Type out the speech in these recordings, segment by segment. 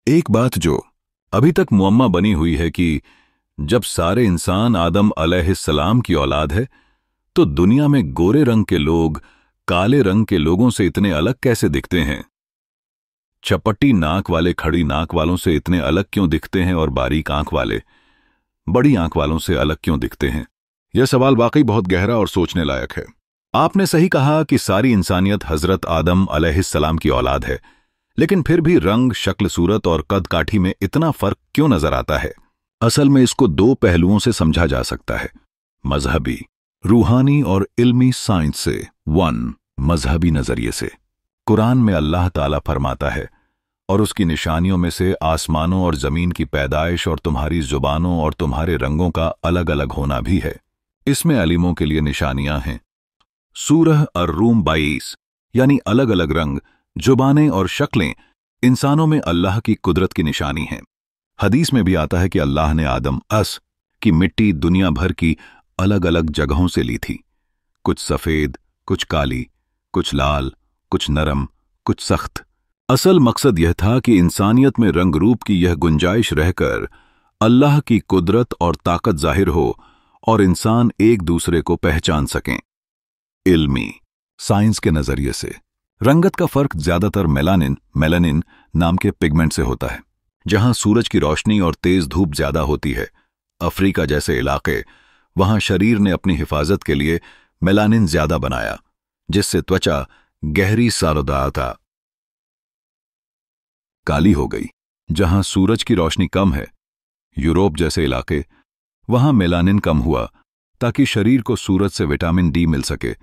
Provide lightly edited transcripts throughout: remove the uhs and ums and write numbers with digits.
एक बात जो अभी तक मुअम्मा बनी हुई है कि जब सारे इंसान आदम अलैहिस्सलाम की औलाद है तो दुनिया में गोरे रंग के लोग काले रंग के लोगों से इतने अलग कैसे दिखते हैं? चपटी नाक वाले खड़ी नाक वालों से इतने अलग क्यों दिखते हैं और बारीक आंख वाले बड़ी आंख वालों से अलग क्यों दिखते हैं? यह सवाल वाकई बहुत गहरा और सोचने लायक है। आपने सही कहा कि सारी इंसानियत हजरत आदम अलैहिस्सलाम की औलाद है, लेकिन फिर भी रंग, शक्ल, सूरत और कद काठी में इतना फर्क क्यों नजर आता है? असल में इसको दो पहलुओं से समझा जा सकता है, मजहबी, रूहानी और इल्मी साइंस से। 1. मजहबी नजरिए से। कुरान में अल्लाह ताला फरमाता है, और उसकी निशानियों में से आसमानों और जमीन की पैदाइश और तुम्हारी जुबानों और तुम्हारे रंगों का अलग अलग होना भी है। इसमें अलीमों के लिए निशानियां हैं। सूरह अर्रूम 22, यानी अलग अलग रंग, जुबानें और शक्लें इंसानों में अल्लाह की कुदरत की निशानी हैं। हदीस में भी आता है कि अल्लाह ने आदम की मिट्टी दुनिया भर की अलग अलग जगहों से ली थी, कुछ सफेद, कुछ काली, कुछ लाल, कुछ नरम, कुछ सख्त। असल मकसद यह था कि इंसानियत में रंग रूप की यह गुंजाइश रहकर अल्लाह की कुदरत और ताकत जाहिर हो और इंसान एक दूसरे को पहचान सकें। इल्मी, साइंस के नजरिए से रंगत का फर्क ज्यादातर मेलानिन नाम के पिगमेंट से होता है। जहां सूरज की रोशनी और तेज धूप ज्यादा होती है, अफ्रीका जैसे इलाके, वहां शरीर ने अपनी हिफाजत के लिए मेलानिन ज्यादा बनाया, जिससे त्वचा गहरी सारदाता काली हो गई। जहां सूरज की रोशनी कम है, यूरोप जैसे इलाके, वहां मेलानिन कम हुआ ताकि शरीर को सूरज से विटामिन डी मिल सके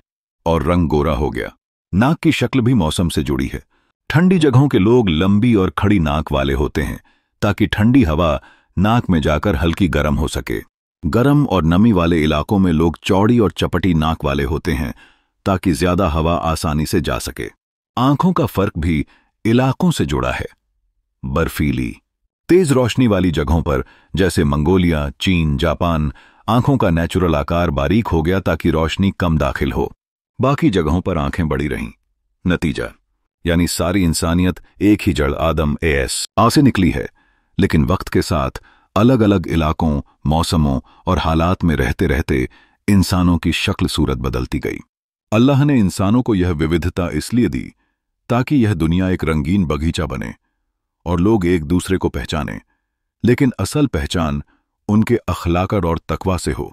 और रंग गोरा हो गया। नाक की शक्ल भी मौसम से जुड़ी है। ठंडी जगहों के लोग लंबी और खड़ी नाक वाले होते हैं ताकि ठंडी हवा नाक में जाकर हल्की गर्म हो सके। गर्म और नमी वाले इलाकों में लोग चौड़ी और चपटी नाक वाले होते हैं ताकि ज्यादा हवा आसानी से जा सके। आंखों का फर्क भी इलाकों से जुड़ा है। बर्फीली, तेज रोशनी वाली जगहों पर जैसे मंगोलिया, चीन, जापान, आंखों का नेचुरल आकार बारीक हो गया ताकि रोशनी कम दाखिल हो। बाकी जगहों पर आंखें बड़ी रहीं। नतीजा, यानी सारी इंसानियत एक ही जड़ आदम से निकली है, लेकिन वक्त के साथ अलग अलग इलाकों, मौसमों और हालात में रहते रहते इंसानों की शक्ल सूरत बदलती गई। अल्लाह ने इंसानों को यह विविधता इसलिए दी ताकि यह दुनिया एक रंगीन बगीचा बने और लोग एक दूसरे को पहचानें, लेकिन असल पहचान उनके अखलाकत और तकवा से हो,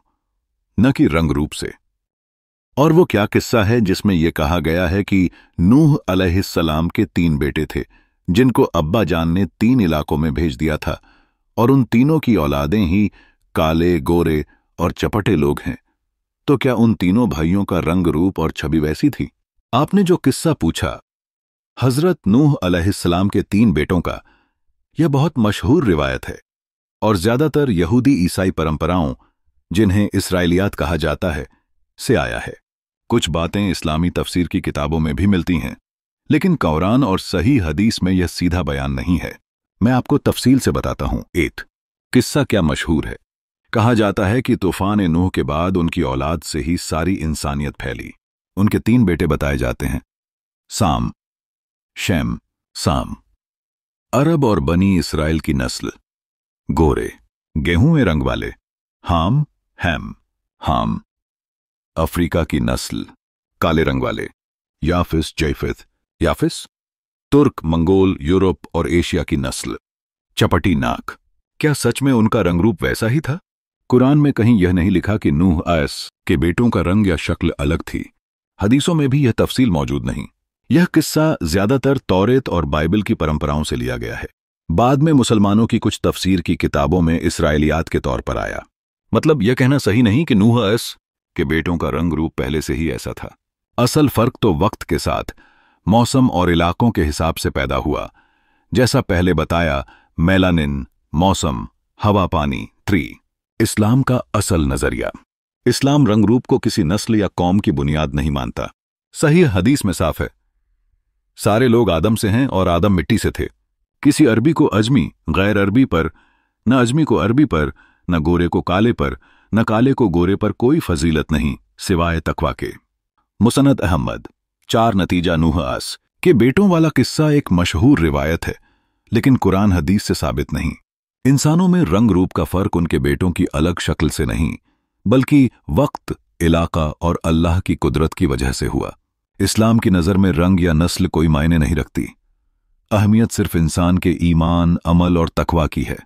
न कि रंग रूप से। और वो क्या किस्सा है जिसमें यह कहा गया है कि नूह अलैहिस्सलाम के 3 बेटे थे जिनको अब्बा जान ने 3 इलाकों में भेज दिया था, और उन तीनों की औलादें ही काले, गोरे और चपटे लोग हैं। तो क्या उन तीनों भाइयों का रंग रूप और छवि वैसी थी? आपने जो किस्सा पूछा हजरत नूह अलैहिस्सलाम के 3 बेटों का, यह बहुत मशहूर रिवायत है और ज्यादातर यहूदी ईसाई परंपराओं, जिन्हें इस्राइलियात कहा जाता है, से आया है। कुछ बातें इस्लामी तफसीर की किताबों में भी मिलती हैं, लेकिन कुरान और सही हदीस में यह सीधा बयान नहीं है। मैं आपको तफसील से बताता हूं। 1. किस्सा क्या मशहूर है। कहा जाता है कि तूफान नूह के बाद उनकी औलाद से ही सारी इंसानियत फैली। उनके 3 बेटे बताए जाते हैं, साम, शेम, साम। अरब और बनी इसराइल की नस्ल, गोरे, गेहूं रंग वाले, हाम, हैम, हाम। अफ्रीका की नस्ल, काले रंग वाले, याफिस, जैफिस, याफिस। तुर्क, मंगोल, यूरोप और एशिया की नस्ल, चपटी नाक। क्या सच में उनका रंगरूप वैसा ही था? कुरान में कहीं यह नहीं लिखा कि नूह के बेटों का रंग या शक्ल अलग थी। हदीसों में भी यह तफसील मौजूद नहीं। यह किस्सा ज्यादातर तौरेत और बाइबल की परंपराओं से लिया गया है। बाद में मुसलमानों की कुछ तफसीर की किताबों में इसराइलियात के तौर पर आया। मतलब यह कहना सही नहीं कि नूह के बेटों का रंग रूप पहले से ही ऐसा था। असल फर्क तो वक्त के साथ मौसम और इलाकों के हिसाब से पैदा हुआ। जैसा पहले बताया, मेलानिन, मौसम, हवा, पानी। 3. इस्लाम का असल नजरिया। इस्लाम रंग रूप को किसी नस्ल या कौम की बुनियाद नहीं मानता। सही हदीस में साफ है, सारे लोग आदम से हैं और आदम मिट्टी से थे। किसी अरबी को अजमी, गैर अरबी पर, न अजमी को अरबी पर, न गोरे को काले पर, न काले को गोरे पर कोई फजीलत नहीं सिवाय तकवा के। मुसनद अहमद। 4. नतीजा, नूह के बेटों वाला किस्सा एक मशहूर रिवायत है, लेकिन कुरान हदीस से साबित नहीं। इंसानों में रंग रूप का फर्क उनके बेटों की अलग शक्ल से नहीं, बल्कि वक्त, इलाका और अल्लाह की कुदरत की वजह से हुआ। इस्लाम की नज़र में रंग या नस्ल कोई मायने नहीं रखती। अहमियत सिर्फ इंसान के ईमान, अमल और तकवा की है।